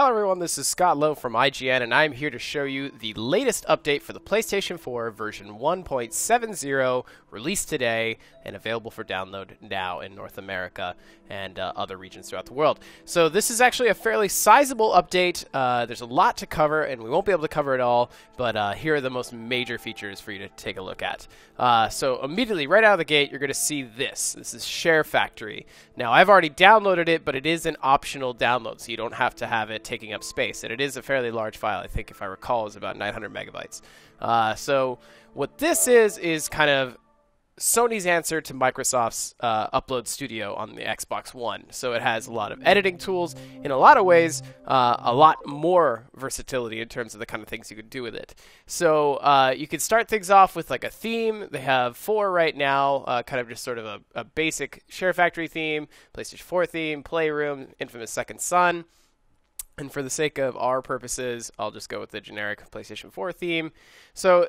Hello everyone, this is Scott Lowe from IGN, and I'm here to show you the latest update for the PlayStation 4 version 1.70, released today and available for download now in North America and other regions throughout the world. So this is actually a fairly sizable update. There's a lot to cover, and we won't be able to cover it all, but here are the most major features for you to take a look at. So immediately, right out of the gate, you're going to see this. This is Share Factory. Now, I've already downloaded it, but it is an optional download, so you don't have to have it taking up space. And it is a fairly large file. I think, if I recall, is about 900 megabytes. So what this is kind of Sony's answer to Microsoft's Upload Studio on the Xbox One. So it has a lot of editing tools. In a lot of ways, a lot more versatility in terms of the kind of things you could do with it. So you could start things off with like a theme. They have 4 right now, kind of just sort of a basic Share Factory theme, PlayStation 4 theme, Playroom, Infamous Second Son. And for the sake of our purposes, I'll just go with the generic PlayStation 4 theme. So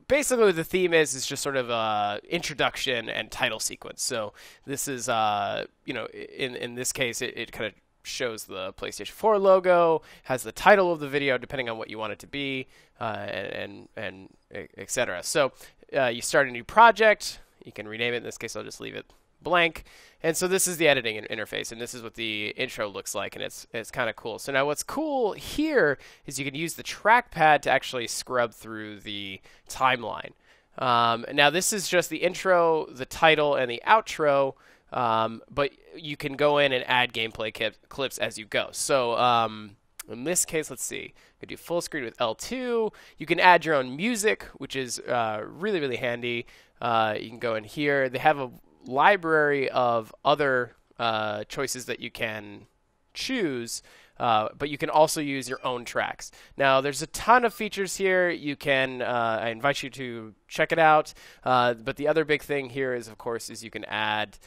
basically what the theme is just sort of a introduction and title sequence. So this is, in this case, it kind of shows the PlayStation 4 logo, has the title of the video depending on what you want it to be, and etc. So you start a new project. You can rename it. In this case, I'll just leave it blank. And so this is the editing interface, and this is what the intro looks like, and it's kind of cool. So now what's cool here is you can use the trackpad to actually scrub through the timeline. Now this is just the intro, the title, and the outro, but you can go in and add gameplay clips as you go. So in this case, let's see. You can do full screen with L2. You can add your own music, which is really, really handy. You can go in here. They have a library of other choices that you can choose, but you can also use your own tracks. Now, there's a ton of features here. You can, I invite you to check it out. But the other big thing here is, of course, is you can add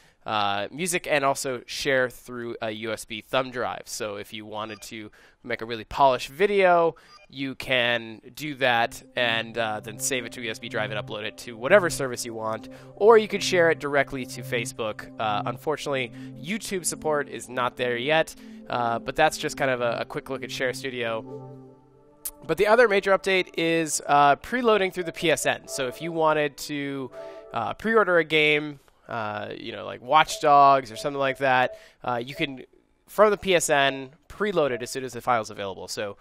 music and also share through a USB thumb drive. So if you wanted to make a really polished video, you can do that and then save it to a USB drive and upload it to whatever service you want, or you could share it directly to Facebook. Unfortunately, YouTube support is not there yet, but that's just kind of a quick look at Share Studio. But the other major update is preloading through the PSN. So if you wanted to pre-order a game, like Watch Dogs or something like that, you can, from the PSN, preload it as soon as the file's available. So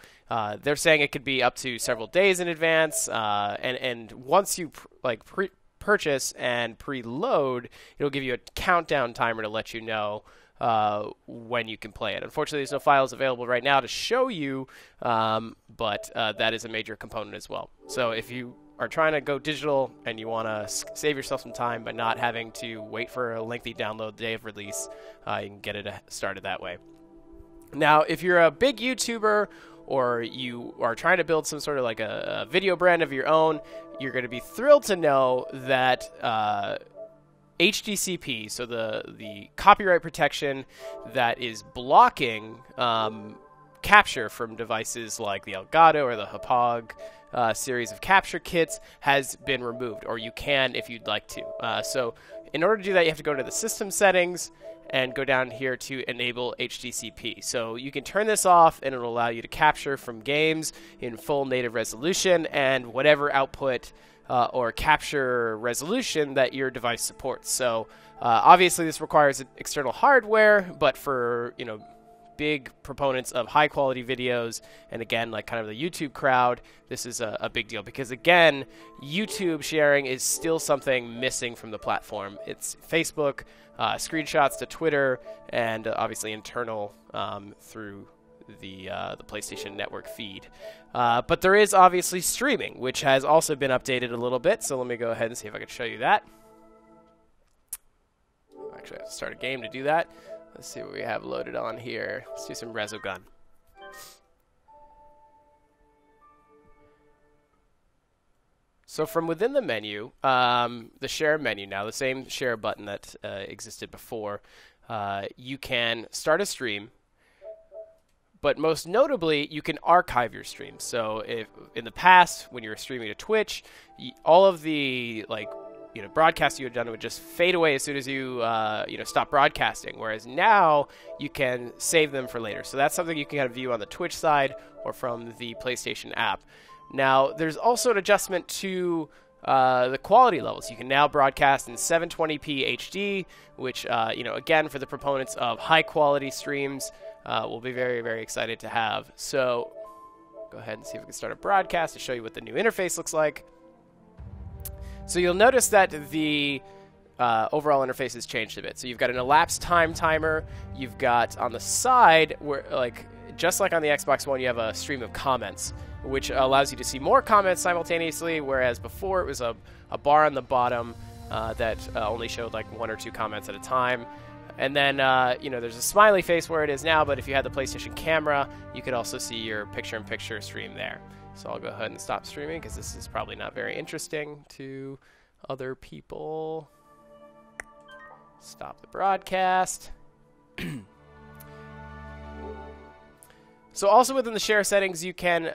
they're saying it could be up to several days in advance, and once you purchase and preload, it'll give you a countdown timer to let you know when you can play it. Unfortunately, there's no files available right now to show you, but that is a major component as well. So if you are trying to go digital and you want to save yourself some time by not having to wait for a lengthy download day of release, you can get it started that way. Now, if you're a big YouTuber or you are trying to build some sort of like a video brand of your own, you're going to be thrilled to know that HDCP, so the copyright protection that is blocking capture from devices like the Elgato or the Hauppauge series of capture kits, has been removed, or you can if you'd like to. So in order to do that, you have to go to the system settings and go down here to enable HDCP. So you can turn this off, and it'll allow you to capture from games in full native resolution and whatever output or capture resolution that your device supports. So obviously this requires external hardware, but for big proponents of high quality videos, and again, like kind of the YouTube crowd, this is a big deal, because again, YouTube sharing is still something missing from the platform. It's Facebook, screenshots to Twitter, and obviously internal through the PlayStation Network feed. But there is obviously streaming, which has also been updated a little bit. So let me go ahead and see if I can show you that. Actually, I have to start a game to do that. Let's see what we have loaded on here. Let's do some Resogun. So from within the menu, the share menu now, the same share button that existed before, you can start a stream. But most notably, you can archive your streams. So if in the past, when you were streaming to Twitch, all of the broadcast you had done would just fade away as soon as you stop broadcasting. Whereas now you can save them for later. So that's something you can kind of view on the Twitch side or from the PlayStation app. Now there's also an adjustment to the quality levels. You can now broadcast in 720p HD, which again, for the proponents of high quality streams, we'll be very, very excited to have. So go ahead and see if we can start a broadcast to show you what the new interface looks like. So you'll notice that the overall interface has changed a bit. So you've got an elapsed time timer. You've got on the side, where just like on the Xbox One, you have a stream of comments, which allows you to see more comments simultaneously, whereas before it was a bar on the bottom that only showed like 1 or 2 comments at a time. And then, there's a smiley face where it is now, but if you had the PlayStation camera, you could also see your picture-in-picture stream there. So I'll go ahead and stop streaming because this is probably not very interesting to other people. Stop the broadcast. So also within the share settings, you can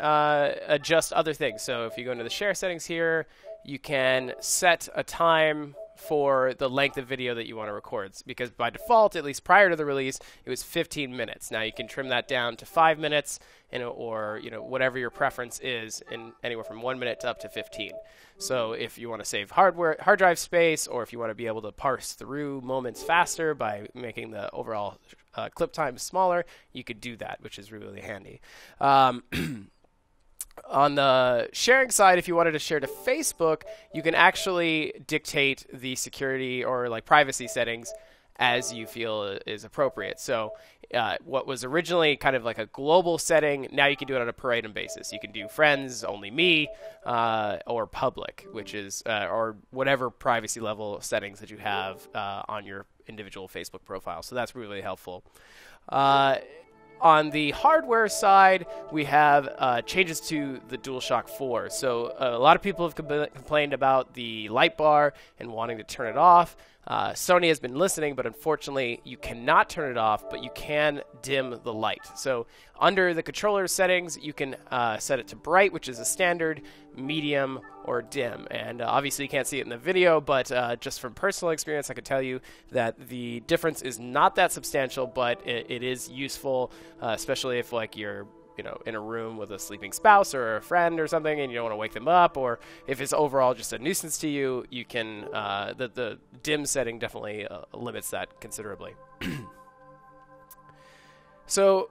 adjust other things. So if you go into the share settings here, you can set a time for the length of video that you want to record, because by default, at least prior to the release, it was 15 minutes. Now you can trim that down to 5 minutes, or whatever your preference is, in anywhere from 1 minute to up to 15. So if you want to save hard drive space, or if you want to be able to parse through moments faster by making the overall clip time smaller, you could do that, which is really handy. On the sharing side, if you wanted to share to Facebook, you can actually dictate the security or privacy settings as you feel is appropriate. So what was originally kind of like a global setting, now you can do it on a per item basis. You can do friends, only me, or public, which is or whatever privacy level settings that you have on your individual Facebook profile. So that's really helpful. On the hardware side, we have changes to the DualShock 4. So a lot of people have complained about the light bar and wanting to turn it off. Sony has been listening, but unfortunately you cannot turn it off, but you can dim the light. So under the controller settings, you can set it to bright, which is a standard, medium, or dim. And obviously you can't see it in the video, but just from personal experience, I can tell you that the difference is not that substantial, but it is useful, especially if you're in a room with a sleeping spouse or a friend or something, and you don't want to wake them up, or if it's overall just a nuisance to you, you can the dim setting definitely limits that considerably. So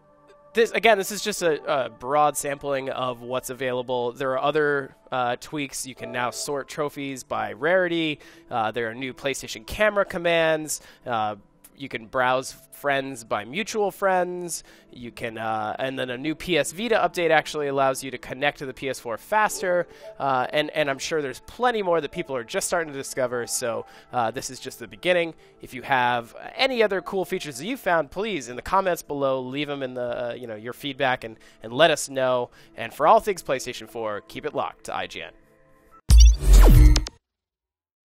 this is just a broad sampling of what's available. There are other tweaks. You can now sort trophies by rarity. There are new PlayStation camera commands. You can browse friends by mutual friends. You can, and then a new PS Vita update actually allows you to connect to the PS4 faster. And I'm sure there's plenty more that people are just starting to discover. So this is just the beginning. If you have any other cool features that you found, please in the comments below, leave them in the your feedback and let us know. And for all things PlayStation 4, keep it locked to IGN.